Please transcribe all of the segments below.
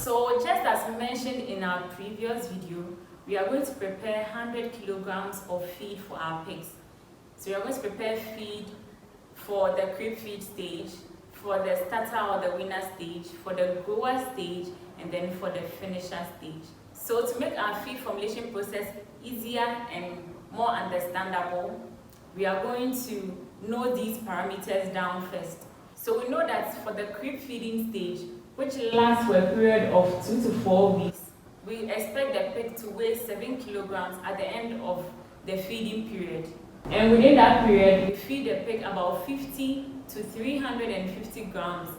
So just as mentioned in our previous video, we are going to prepare 100 kilograms of feed for our pigs. So we are going to prepare feed for the crib feed stage, for the starter or the winner stage, for the grower stage, and then for the finisher stage. So to make our feed formulation process easier and more understandable, we are going to know these parameters down first. So we know that for the crib feeding stage, which lasts for a period of 2 to 4 weeks, we expect the pig to weigh 7 kilograms at the end of the feeding period. And within that period, we feed the pig about 50 to 350 grams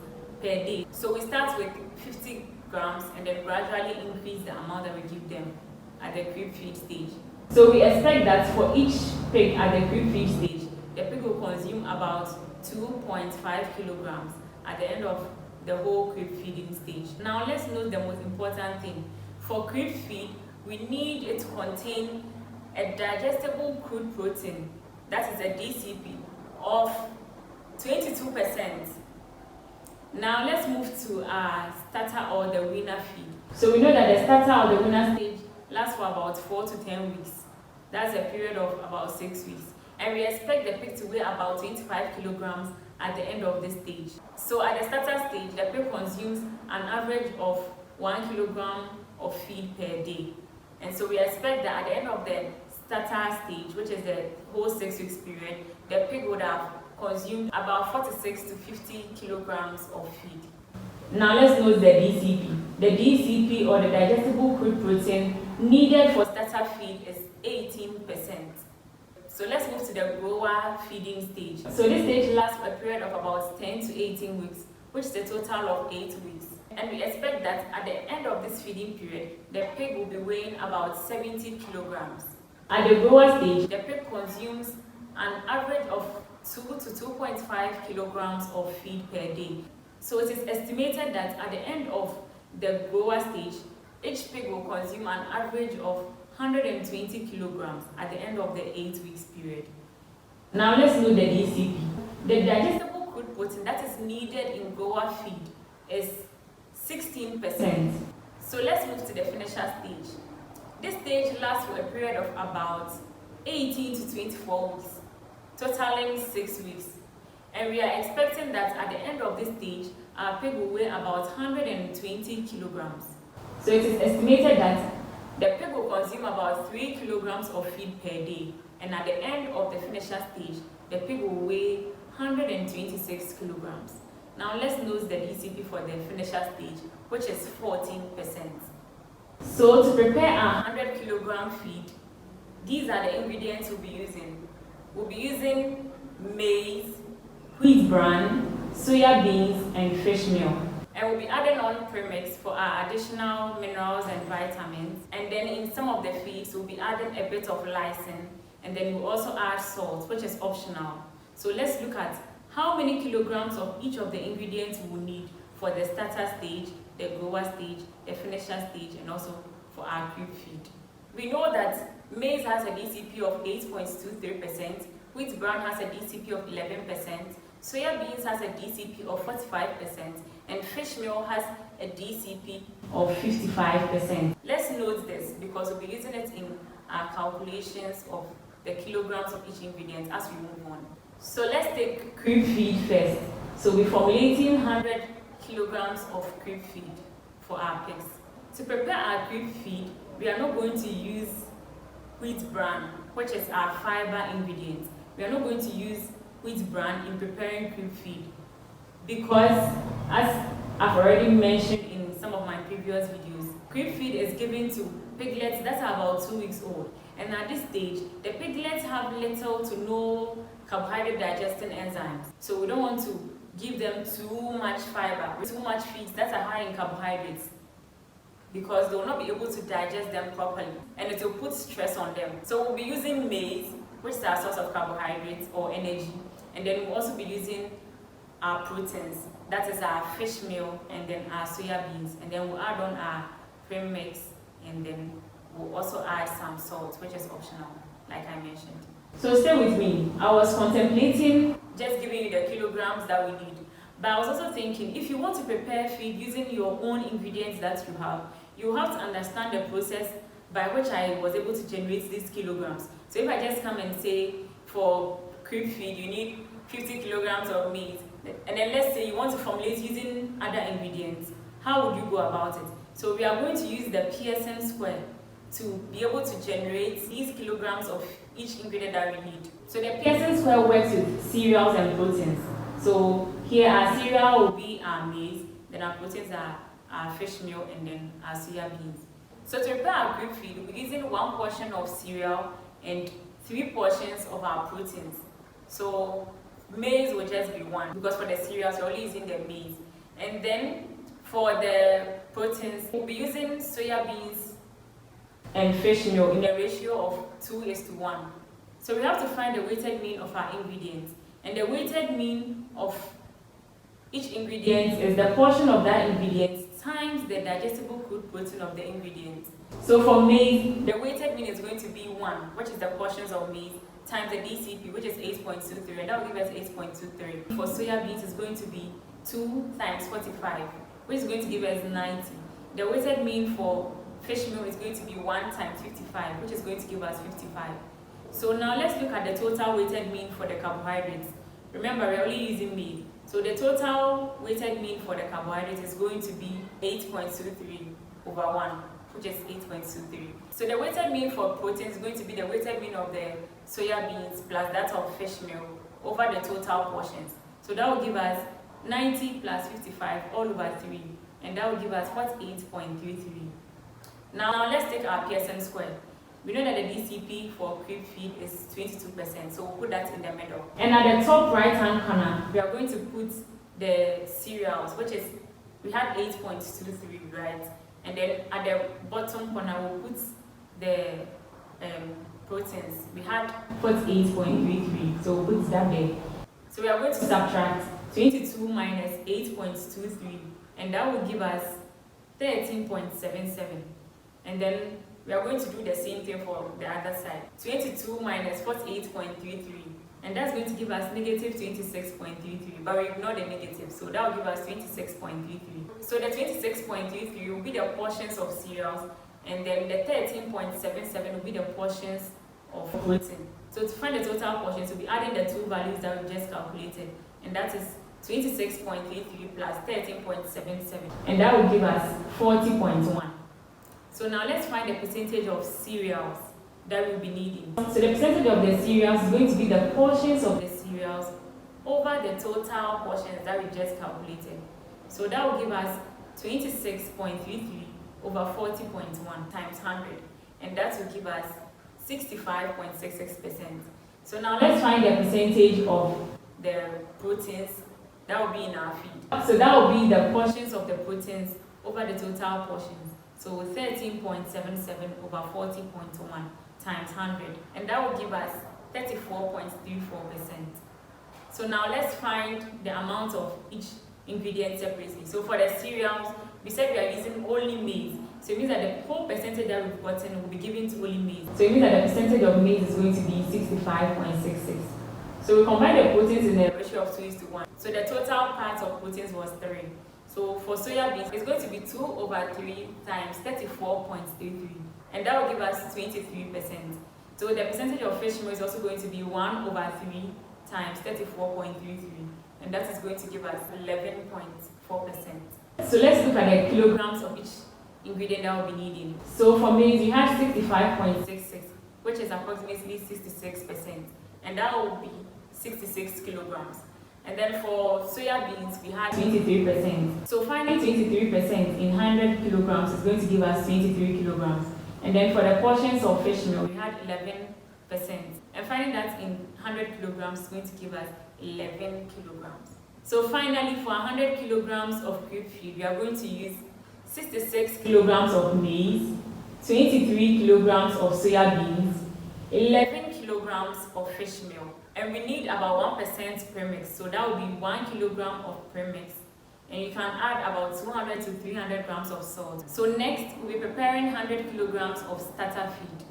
per day. So we start with 50 grams and then gradually increase the amount that we give them at the crib feed stage. So we expect that for each pig at the crib feed stage, the pig will consume about 2.5 kilograms at the end of the whole crib feeding stage. Now let's note the most important thing. For crib feed, we need it to contain a digestible crude protein, that is a DCP, of 22%. Now let's move to our starter or the winner feed. So we know that the starter or the winner stage lasts for about 4 to 10 weeks. That's a period of about 6 weeks. And we expect the pig to weigh about 25 kilograms at the end of this stage. So at the starter stage, the pig consumes an average of 1 kilogram of feed per day. And so we expect that at the end of the starter stage, which is the whole 6 weeks period, the pig would have consumed about 46 to 50 kilograms of feed. Now let's note the DCP. The DCP, or the digestible crude protein needed for starter feed, is 18%. So let's move to the grower feeding stage. So this stage lasts for a period of about 10 to 18 weeks, which is a total of 8 weeks. And we expect that at the end of this feeding period, the pig will be weighing about 70 kilograms. At the grower stage, the pig consumes an average of 2 to 2.5 kilograms of feed per day. So it is estimated that at the end of the grower stage, each pig will consume an average of 120 kilograms at the end of the 8 weeks period. Now let's know the DCP. The digestible crude protein that is needed in grower feed is 16%. So let's move to the finisher stage. This stage lasts for a period of about 18 to 24 weeks, totaling 6 weeks. And we are expecting that at the end of this stage, our pig will weigh about 120 kilograms. So it is estimated that the pig will consume about 3 kilograms of feed per day. And at the end of the finisher stage, the pig will weigh 126 kilograms. Now let's note the DCP for the finisher stage, which is 14%. So to prepare our 100 kilogram feed, these are the ingredients we'll be using. We'll be using maize, wheat bran, soya beans, and fish meal. And we'll be adding on premix for our additional minerals and vitamins. And then in some of the feeds, we'll be adding a bit of lysine. And then we'll also add salt, which is optional. So let's look at how many kilograms of each of the ingredients we'll need for the starter stage, the grower stage, the finisher stage, and also for our crib feed. We know that maize has a DCP of 8.23%, wheat bran has a DCP of 11%, soya beans has a DCP of 45%, and fish meal has a DCP of 55%. Let's note this because we'll be using it in our calculations of the kilograms of each ingredient as we move on. So let's take crib feed first. So we're formulating 100 kilograms of crib feed for our pigs. To prepare our crib feed, we are not going to use wheat bran, which is our fiber ingredient. We are not going to use wheat bran in preparing crib feed because, as I've already mentioned in some of my previous videos, crib feed is given to piglets that are about 2 weeks old. And at this stage, the piglets have little to no carbohydrate digesting enzymes. So we don't want to give them too much fiber, too much feeds that are high in carbohydrates, because they will not be able to digest them properly and it will put stress on them. So we'll be using maize, which is our source of carbohydrates or energy, and then we'll also be using our proteins, that is our fish meal and then our soya beans, and then we'll add on our premix, and then we'll also add some salt, which is optional, like I mentioned. So stay with me. I was contemplating just giving you the kilograms that we need, But I was also thinking, if you want to prepare feed using your own ingredients that you have to understand the process by which I was able to generate these kilograms. So if I just come and say for crib feed you need 50 kilograms of maize, and then let's say you want to formulate using other ingredients, how would you go about it? So we are going to use the Pearson square to be able to generate these kilograms of each ingredient that we need. So the Pearson square works with cereals and proteins. So here our cereal will be our maize, then our proteins are our fish meal, and then our soya beans. So to prepare our crib feed, we'll be using 1 portion of cereal and 3 portions of our proteins. So maize will just be 1, because for the cereals we're only using the maize. And then for the proteins, we'll be using soya beans and fish meal in a ratio of 2:1. So we have to find the weighted mean of our ingredients. And the weighted mean of each ingredient is the portion of that ingredient times the digestible crude protein of the ingredient. So for maize, the weighted mean is going to be 1, which is the portions of maize, times the DCP, which is 8.23, and that will give us 8.23. For soya beans, it's going to be 2 times 45, which is going to give us 90. The weighted mean for fish meal is going to be 1 times 55, which is going to give us 55. So now let's look at the total weighted mean for the carbohydrates. Remember, we're only using maize. So the total weighted mean for the carbohydrates is going to be 8.23 over 1, which is 8.23. So the weighted mean for protein is going to be the weighted mean of the soya beans plus that of fish meal over the total portions. So that will give us 90 plus 55 all over 3, and that will give us 48.33. Now let's take our Pearson square. We know that the DCP for crib feed is 22%, so we'll put that in the middle. And at the top right hand corner, we are going to put the cereals, which is, we had 8.23, right? And then at the bottom corner, we'll put the proteins. We had 48.33, so we'll put that there. So we are going to subtract 22 minus 8.23, and that will give us 13.77. And then we are going to do the same thing for the other side. 22 minus 48.33, and that's going to give us negative 26.33, but we ignore the negative, so that will give us 26.33. So the 26.33 will be the portions of cereals, and then the 13.77 will be the portions of protein. So to find the total portions, we'll be adding the 2 values that we just calculated, and that is 26.33 plus 13.77, and that will give us 40.1. So now let's find the percentage of cereals that we'll be needing. So the percentage of the cereals is going to be the portions of the cereals over the total portions that we just calculated. So that will give us 26.33 over 40.1 times 100, and that will give us 65.66%. So now let's find the percentage of the proteins that will be in our feed. So that will be the portions of the proteins over the total portions. So 13.77 over 40.1 times 100, and that will give us 34.34%. So now let's find the amount of each ingredient separately. So for the cereals, we said we are using only maize. So it means that the whole percentage that we've gotten will be given to only maize. So it means that the percentage of maize is going to be 65.66. So we combine the proteins in a ratio of 2:1. So the total part of proteins was 3. So for soya beans, it's going to be 2 over 3 times 34.33, and that will give us 23%. So the percentage of fish meal is also going to be 1 over 3 times 34.33, and that is going to give us 11.4%. So let's look at the kilograms of each ingredient that we'll be needing. So for maize, we have 65.66, which is approximately 66%, and that will be 66 kilograms. And then for soya beans, we had 23%. So finding 23% in 100 kilograms is going to give us 23 kilograms. And then for the portions of fish meal, we had 11%. And finding that in 100 kilograms is going to give us 11 kilograms. So finally, for 100 kilograms of crib feed, we are going to use 66 kilograms of maize, 23 kilograms of soya beans, 11 kilograms of fish meal. And we need about 1% premix, so that will be 1 kilogram of premix. And you can add about 200 to 300 grams of salt. So next, we'll be preparing 100 kilograms of starter feed.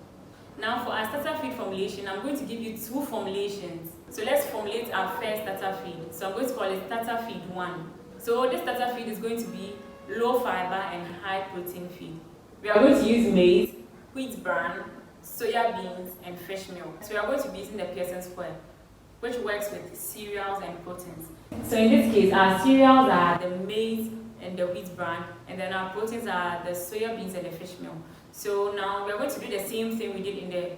Now for our starter feed formulation, I'm going to give you 2 formulations. So let's formulate our first starter feed. So I'm going to call it starter feed 1. So this starter feed is going to be low fiber and high protein feed. We are going to use maize, wheat bran, soya beans, and fish meal. So we are going to be using the Pearson square, which works with cereals and proteins. So in this case, our cereals are the maize and the wheat bran, and then our proteins are the soya beans and the fish meal. So now we're going to do the same thing we did in the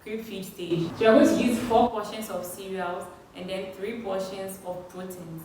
crude feed stage. So we're going to use 4 portions of cereals and then 3 portions of proteins.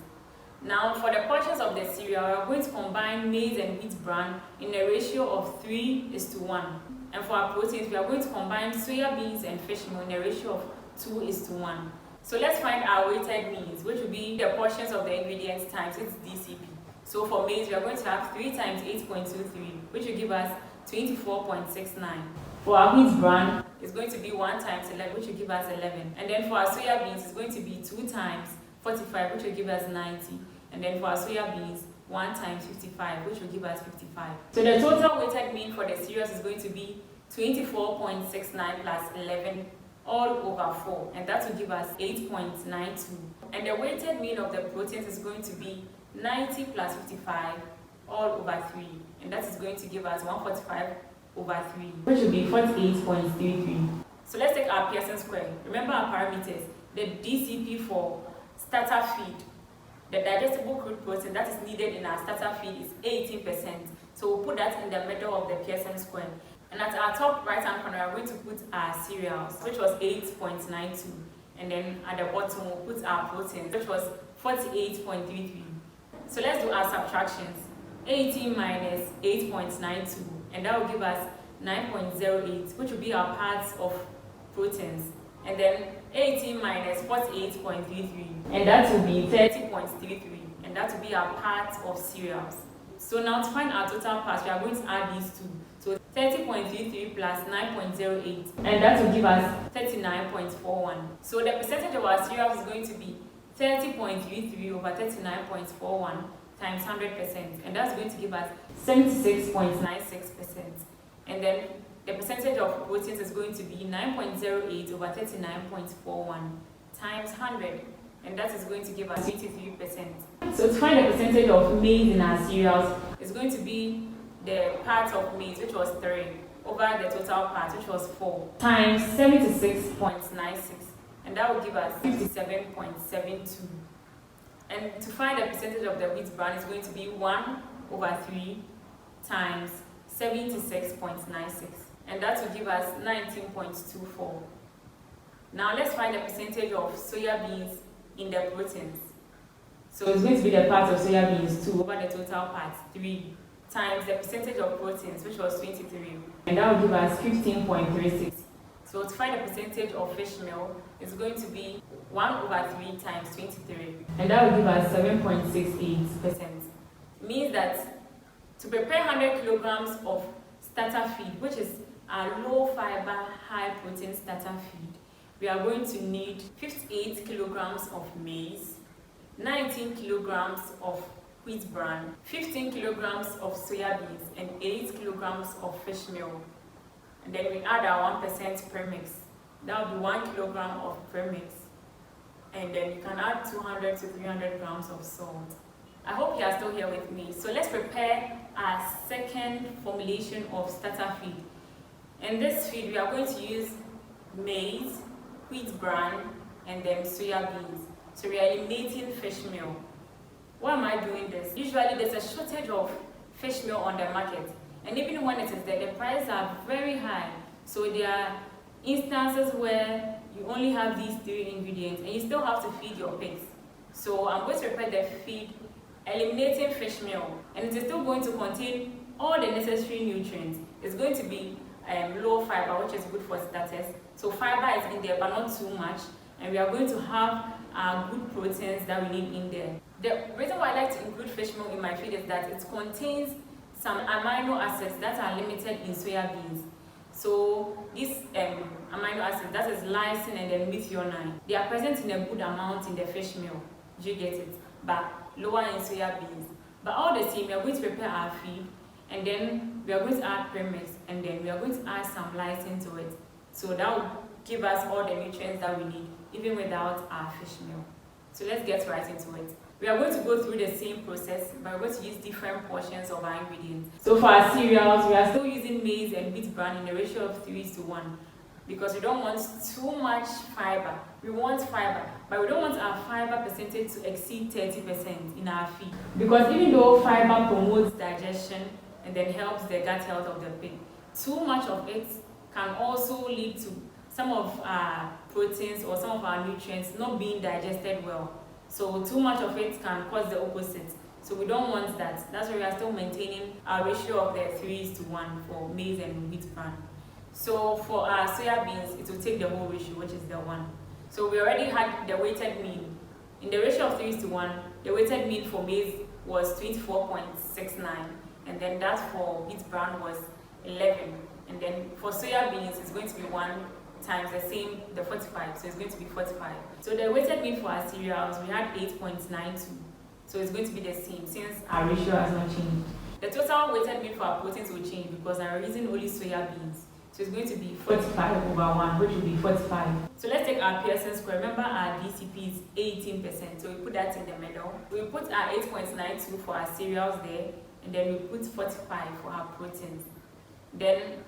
Now for the portions of the cereal, we're going to combine maize and wheat bran in a ratio of 3:1. And for our proteins, we are going to combine soya beans and fish meal in a ratio of 2:1. So let's find our weighted means, which will be the portions of the ingredients times its DCP. So for maize, we are going to have 3 times 8.23, which will give us 24.69. For our wheat bran, it's going to be 1 times 11, which will give us 11. And then for our soya beans, it's going to be 2 times 45, which will give us 90. And then for our soya beans, 1 times 55, which will give us 55. So the total weighted mean for the cereals is going to be 24.69 plus 11 all over 4, and that will give us 8.92. And the weighted mean of the proteins is going to be 90 plus 55 all over 3, and that is going to give us 145 over 3, which will be 48.33. So let's take our Pearson square. Remember our parameters. The DCP for starter feed, the digestible crude protein that is needed in our starter feed is 18%. So we'll put that in the middle of the Pearson square. And at our top right hand corner, we're going to put our cereals, which was 8.92. And then at the bottom, we'll put our protein, which was 48.33. So let's do our subtractions. 18 minus 8.92, and that will give us 9.08, which will be our parts of proteins. And then 18 minus 48.33, and that will be 30.33, and that will be our parts of cereals. So now to find our total parts, we are going to add these two. So 30.33 plus 9.08, and that will give us 39.41. So the percentage of our cereals is going to be 30.33 over 39.41 times 100%, and that's going to give us 76.96%. And then the percentage of proteins is going to be 9.08 over 39.41 times 100, and that is going to give us 83%. So to find the percentage of maize in our cereals, it's going to be the part of maize, which was 3, over the total part, which was 4, times 76.96, and that will give us 57.72. And to find the percentage of the wheat bran, it's going to be 1 over 3 times 76.96, and that will give us 19.24. Now let's find the percentage of soya beans in the proteins. So it's going to be the part of soya beans 2 over the total part 3 times the percentage of proteins, which was 23, and that will give us 15.36. So to find the percentage of fish meal, it's going to be 1 over 3 times 23, and that will give us 7.68%. Means that to prepare 100 kilograms of starter feed, which is a low fiber, high protein starter feed, we are going to need 58 kilograms of maize, 19 kilograms of wheat bran, 15 kilograms of soya beans, and 8 kilograms of fish meal. And then we add our 1% premix. That will be 1 kilogram of premix. And then you can add 200 to 300 grams of salt. I hope you are still here with me. So let's prepare our second formulation of starter feed. In this feed, we are going to use maize, wheat bran, and then soya beans. So we are eliminating fish meal. Why am I doing this? Usually there's a shortage of fish meal on the market. And even when it is there, the prices are very high. So there are instances where you only have these 3 ingredients and you still have to feed your pigs. So I'm going to prepare the feed eliminating fish meal, and it is still going to contain all the necessary nutrients. It's going to be low fiber, which is good for starters. So fiber is in there, but not too much. And we are going to have good proteins that we need in there. The reason why I like to include fish meal in my feed is that it contains some amino acids that are limited in soya beans. So these amino acids, that is lysine and then methionine, they are present in a good amount in the fish meal. Do you get it? But lower in soya beans. But all the same, we are going to prepare our feed, and then we are going to add premix, and then we are going to add some lysine to it. So that will give us all the nutrients that we need even without our fish meal. So let's get right into it. We are going to go through the same process, but we're going to use different portions of our ingredients. So for our cereals, we are still using maize and wheat bran in a ratio of 3:1 because we don't want too much fiber. We want fiber, but we don't want our fiber percentage to exceed 30% in our feed. Because even though fiber promotes digestion and then helps the gut health of the pig, too much of it can also lead to some of our proteins or some of our nutrients not being digested well. So too much of it can cause the opposite. So we don't want that. That's why we are still maintaining our ratio of the 3:1 for maize and wheat bran. So for our soya beans, it will take the whole ratio, which is the 1. So we already had the weighted mean. In the ratio of 3:1, the weighted mean for maize was 24.69, and then that for wheat bran was 11. And then for soya beans, it's going to be 1 times the same, the 45, so it's going to be 45. So the weighted mean for our cereals, we had 8.92, so it's going to be the same since our ratio has not changed. The total weighted mean for our proteins will change because I'm using only soya beans, so it's going to be 45/1, which will be 45. So let's take our Pearson square. Remember our DCP is 18%, so we put that in the middle. We put our 8.92 for our cereals there, and then we put 45 for our proteins. Then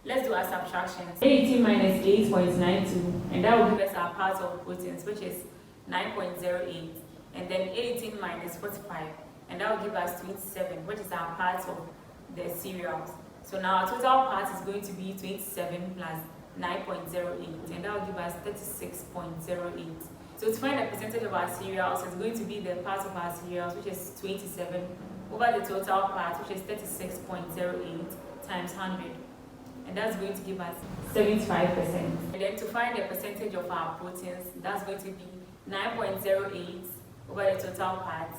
let's do our subtractions. 18 minus 8.92, and that will give us our parts of proteins, which is 9.08. And then 18 minus 45, and that will give us 27, which is our parts of the cereals. So now our total part is going to be 27 plus 9.08, and that will give us 36.08. So to find the percentage of our cereals, it's going to be the part of our cereals, which is 27, over the total part, which is 36.08 times 100. And that's going to give us 75%. And then to find the percentage of our proteins, that's going to be 9.08 over the total part,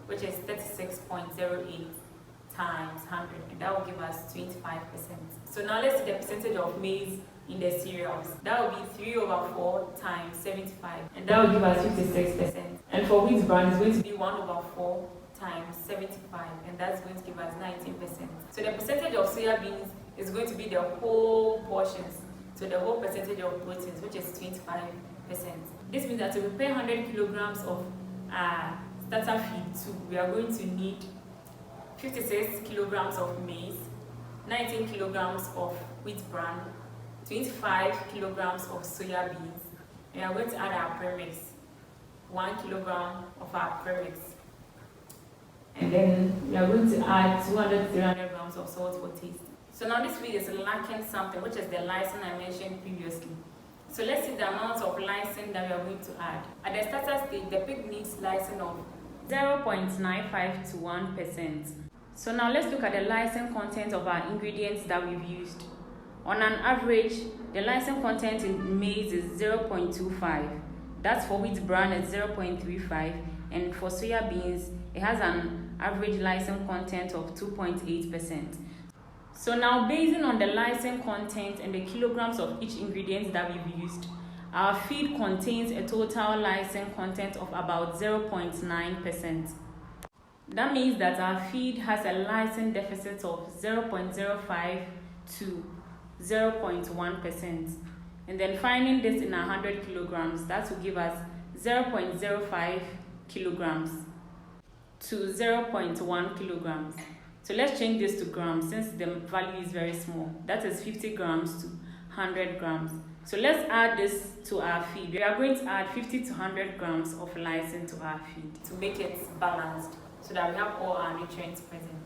which is 36.08 times 100, and that will give us 25%. So now let's see the percentage of maize in the cereals. That will be 3/4 times 75, and that will give us 56%. And for wheat bran, it's going to be 1/4 times 75, and that's going to give us 19%. So the percentage of soya beans is going to be the whole portions, so the whole percentage of proteins, which is 25%. This means that to prepare 100 kilograms of starter feed too, we are going to need 56 kilograms of maize, 19 kilograms of wheat bran, 25 kilograms of soya beans, and we are going to add our premix, 1 kilogram of our premix. And then we are going to add 200-300 grams of salt for taste. So now this feed is lacking something, which is the lysine I mentioned previously. So let's see the amount of lysine that we are going to add. At the starter stage, the pig needs lysine of 0.95 to 1%. So now let's look at the lysine content of our ingredients that we've used. On an average, the lysine content in maize is 0.25. That's for wheat bran is 0.35, and for soya beans, it has an average lysine content of 2.8%. So now, based on the lysine content and the kilograms of each ingredient that we've used, our feed contains a total lysine content of about 0.9%. That means that our feed has a lysine deficit of 0.05 to 0.1%. And then finding this in 100 kilograms, that will give us 0.05 kilograms to 0.1 kilograms. So let's change this to grams since the value is very small. That is 50 grams to 100 grams. So let's add this to our feed. We are going to add 50 to 100 grams of lysine to our feed to make it balanced so that we have all our nutrients present.